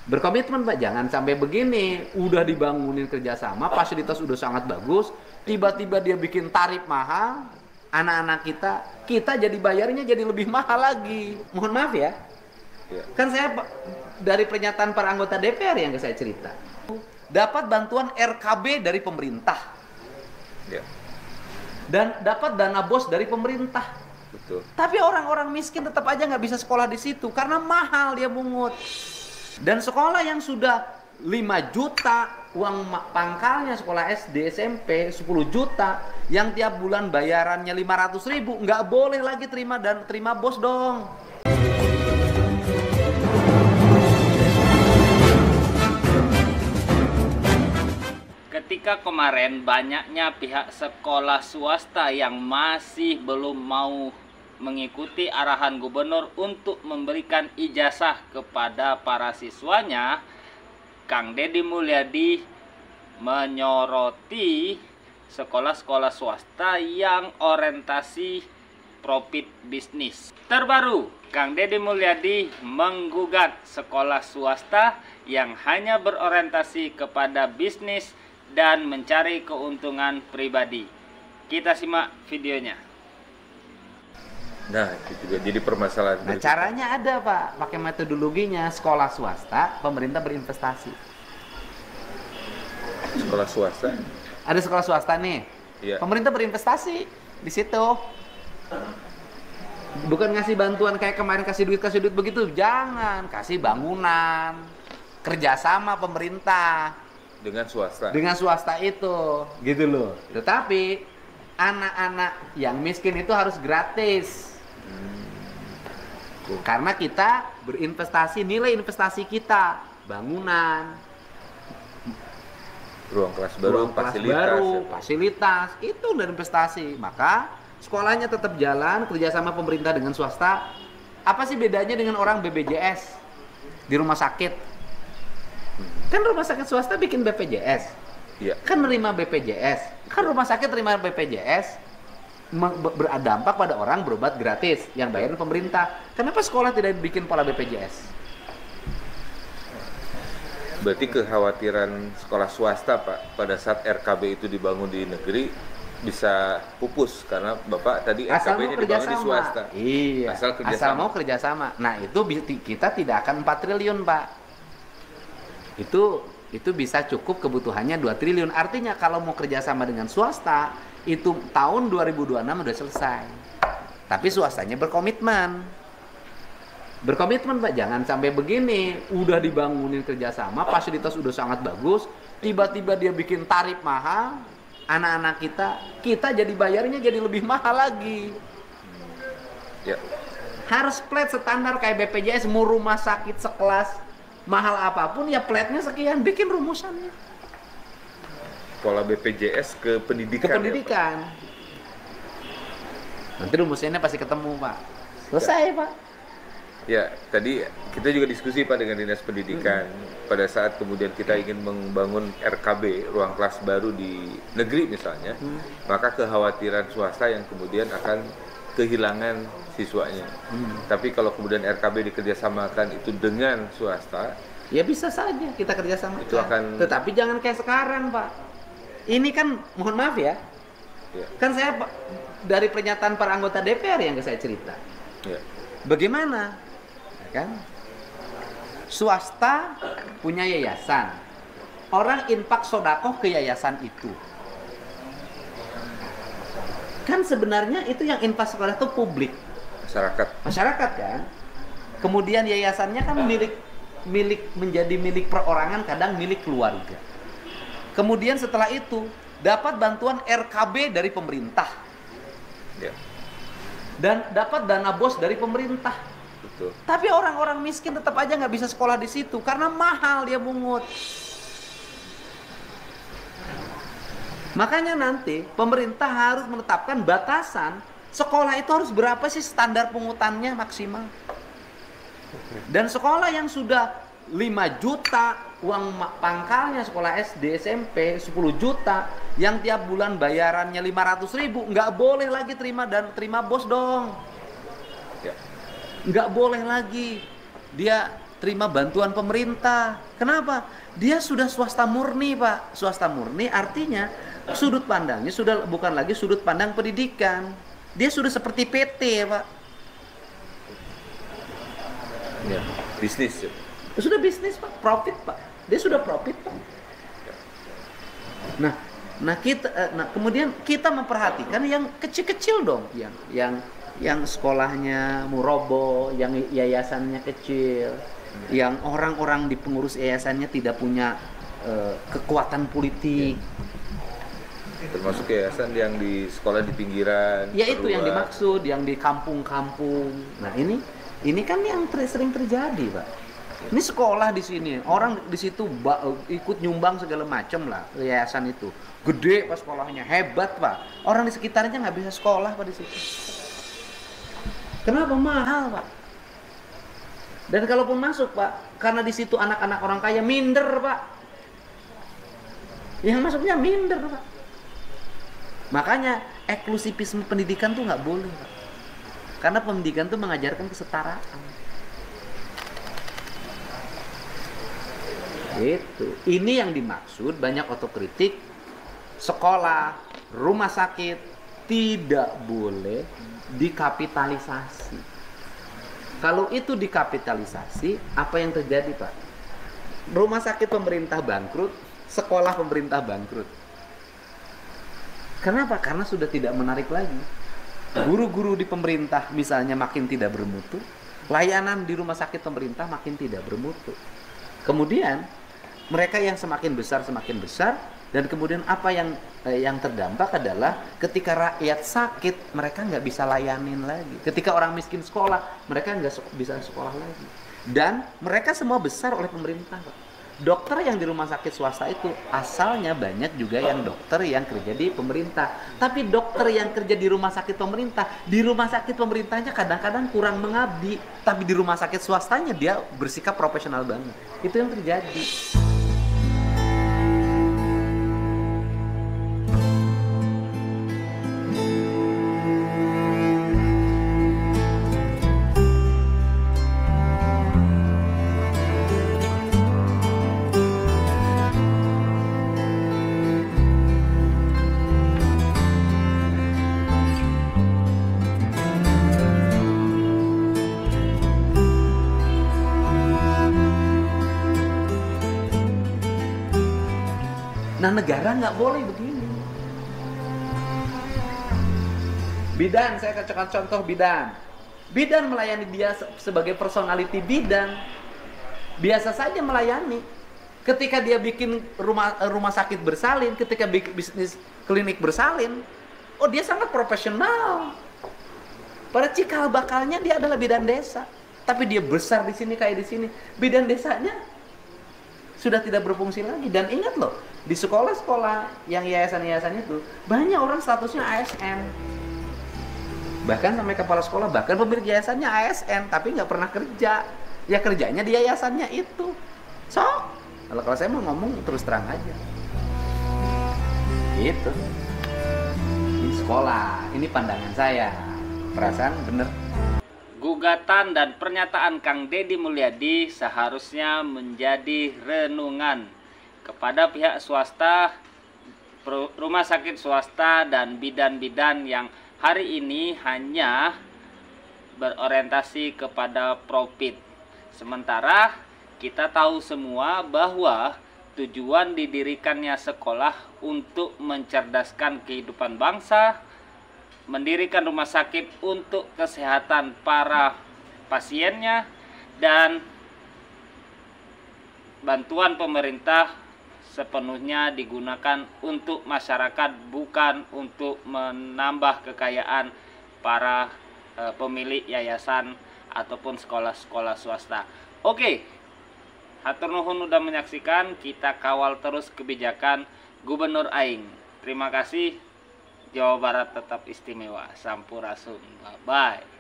Berkomitmen Pak, jangan sampai begini, udah dibangunin kerjasama, fasilitas udah sangat bagus, tiba-tiba dia bikin tarif mahal, anak-anak kita jadi bayarnya jadi lebih mahal lagi. Mohon maaf ya, kan saya dari pernyataan para anggota DPR yang saya cerita, dapat bantuan RKB dari pemerintah, dan dapat dana BOS dari pemerintah. Betul. Tapi orang-orang miskin tetap aja nggak bisa sekolah di situ karena mahal dia mungut. Dan sekolah yang sudah 5 juta uang pangkalnya sekolah SD, SMP 10 juta yang tiap bulan bayarannya 500.000, nggak boleh lagi terima BOS dong. Ketika kemarin banyaknya pihak sekolah swasta yang masih belum mau mengikuti arahan gubernur untuk memberikan ijazah kepada para siswanya, Kang Deddy Mulyadi menyoroti sekolah-sekolah swasta yang orientasi profit bisnis. Terbaru, Kang Deddy Mulyadi menggugat sekolah swasta yang hanya berorientasi kepada bisnis dan mencari keuntungan pribadi. Kita simak videonya. Nah, itu juga jadi permasalahan. Nah, caranya ada Pak, pakai metodologinya sekolah swasta, pemerintah berinvestasi. Sekolah swasta? Ada sekolah swasta nih, pemerintah berinvestasi di situ. Bukan ngasih bantuan kayak kemarin kasih duit begitu, jangan. Kasih bangunan, kerjasama pemerintah dengan swasta. Dengan swasta itu, gitu loh. Tetapi anak-anak yang miskin itu harus gratis. Karena kita berinvestasi, nilai investasi kita, bangunan, ruang kelas baru, fasilitas, itu udah investasi. Maka sekolahnya tetap jalan, kerjasama pemerintah dengan swasta. Apa sih bedanya dengan orang BPJS di rumah sakit? Kan rumah sakit swasta bikin BPJS, kan nerima BPJS, kan rumah sakit terima BPJS, berdampak pada orang berobat gratis yang bayarin pemerintah. Kenapa sekolah tidak bikin pola BPJS? Berarti kekhawatiran sekolah swasta Pak pada saat RKB itu dibangun di negeri bisa pupus karena Bapak tadi RKB-nya dibangun di swasta. Iya. Asal mau kerjasama. Nah, itu kita tidak akan 4 triliun Pak. Itu bisa cukup kebutuhannya 2 triliun. Artinya kalau mau kerjasama dengan swasta, itu tahun 2026 udah selesai. Tapi swastanya berkomitmen Pak, jangan sampai begini, udah dibangunin kerjasama, fasilitas udah sangat bagus, tiba-tiba dia bikin tarif mahal, anak-anak kita jadi bayarnya jadi lebih mahal lagi. Harus flat standar kayak BPJS, mau rumah sakit sekelas mahal apapun ya platnya sekian, bikin rumusannya. Pola BPJS ke pendidikan. Ya, nanti rumusnya pasti ketemu Pak. Selesai Pak. Ya, tadi kita juga diskusi Pak dengan Dinas Pendidikan pada saat kemudian kita ingin membangun RKB, ruang kelas baru di negeri misalnya, maka kekhawatiran swasta yang kemudian akan kehilangan siswanya. Tapi kalau kemudian RKB dikerjasamakan itu dengan swasta, ya bisa saja kita kerjasama. Itu akan. Tetapi jangan kayak sekarang Pak. Ini kan, mohon maaf ya, kan saya dari pernyataan para anggota DPR yang saya cerita. Bagaimana? Kan? Swasta punya yayasan, orang infak sodakoh ke yayasan itu. Kan sebenarnya itu yang infak sekolah itu publik. Masyarakat kan. Kemudian yayasannya kan menjadi milik perorangan, kadang milik keluarga. Kemudian setelah itu dapat bantuan RKB dari pemerintah, dan dapat dana BOS dari pemerintah. Betul. Tapi orang-orang miskin tetap aja nggak bisa sekolah di situ karena mahal dia mungut. Makanya nanti pemerintah harus menetapkan batasan sekolah itu harus berapa sih standar pungutannya maksimal. Dan sekolah yang sudah 5 juta uang pangkalnya sekolah SD, SMP 10 juta yang tiap bulan bayarannya 500.000, nggak boleh lagi terima BOS dong. Nggak boleh lagi dia terima bantuan pemerintah. Kenapa? Dia sudah swasta murni, Pak. Swasta murni artinya sudut pandangnya sudah bukan lagi sudut pandang pendidikan. Dia sudah seperti PT, Pak. Ya, bisnis. Ya. Sudah bisnis, Pak. Profit, Pak. Dia sudah profit, Pak. Nah, kemudian kita memperhatikan yang kecil-kecil dong, yang sekolahnya murobo, yang yayasannya kecil, yang orang-orang di pengurus yayasannya tidak punya kekuatan politik. Termasuk yayasan yang di sekolah di pinggiran. Ya itu yang dimaksud, yang di kampung-kampung. Nah ini kan yang sering terjadi, Pak. Ini sekolah di sini, orang di situ ikut nyumbang segala macam lah yayasan itu. Gede Pak sekolahnya, hebat Pak. Orang di sekitarnya nggak bisa sekolah Pak di situ. Kenapa? Mahal Pak. Dan kalaupun masuk Pak, karena di situ anak-anak orang kaya minder Pak. Yang masuknya minder Pak. Makanya eksklusivisme pendidikan tuh nggak boleh Pak. Karena pendidikan tuh mengajarkan kesetaraan. Itu. Ini yang dimaksud banyak otokritik. Sekolah, rumah sakit tidak boleh dikapitalisasi. Kalau itu dikapitalisasi, apa yang terjadi, Pak? Rumah sakit pemerintah bangkrut, sekolah pemerintah bangkrut. Kenapa? Karena sudah tidak menarik lagi. Guru-guru di pemerintah misalnya makin tidak bermutu, layanan di rumah sakit pemerintah makin tidak bermutu. Kemudian mereka yang semakin besar, dan kemudian apa yang terdampak adalah ketika rakyat sakit mereka nggak bisa layanin lagi. Ketika orang miskin sekolah mereka nggak bisa sekolah lagi. Dan mereka semua besar oleh pemerintah. Dokter yang di rumah sakit swasta itu asalnya banyak juga yang dokter yang kerja di pemerintah. Tapi dokter yang kerja di rumah sakit pemerintahnya kadang-kadang kurang mengabdi. Tapi di rumah sakit swastanya dia bersikap profesional banget. Itu yang terjadi. Nah, negara nggak boleh begini. Bidan, saya akan contoh Bidan. Bidan melayani dia sebagai personality bidan. Biasa saja melayani. Ketika dia bikin rumah sakit bersalin, ketika bikin bisnis klinik bersalin, oh dia sangat profesional. Pada cikal bakalnya dia adalah bidan desa. Tapi dia besar di sini kayak di sini. Bidan desanya sudah tidak berfungsi lagi. Dan ingat loh, di sekolah-sekolah yang yayasan-yayasan itu banyak orang statusnya ASN, bahkan sampai kepala sekolah, bahkan pemilik yayasannya ASN tapi nggak pernah kerja. Ya kerjanya di yayasannya itu. So kalau saya mau ngomong terus terang aja gitu. Ini sekolah, ini pandangan saya, perasaan bener. Gugatan dan pernyataan Kang Deddy Mulyadi seharusnya menjadi renungan kepada pihak swasta, rumah sakit swasta, dan bidan-bidan yang hari ini hanya berorientasi kepada profit. Sementara kita tahu semua bahwa tujuan didirikannya sekolah untuk mencerdaskan kehidupan bangsa, mendirikan rumah sakit untuk kesehatan para pasiennya, dan bantuan pemerintah sepenuhnya digunakan untuk masyarakat, bukan untuk menambah kekayaan para pemilik yayasan ataupun sekolah-sekolah swasta. Oke, hatur nuhun udah menyaksikan. Kita kawal terus kebijakan Gubernur Aing. Terima kasih. Jawa Barat tetap istimewa. Sampurasun. Bye-bye.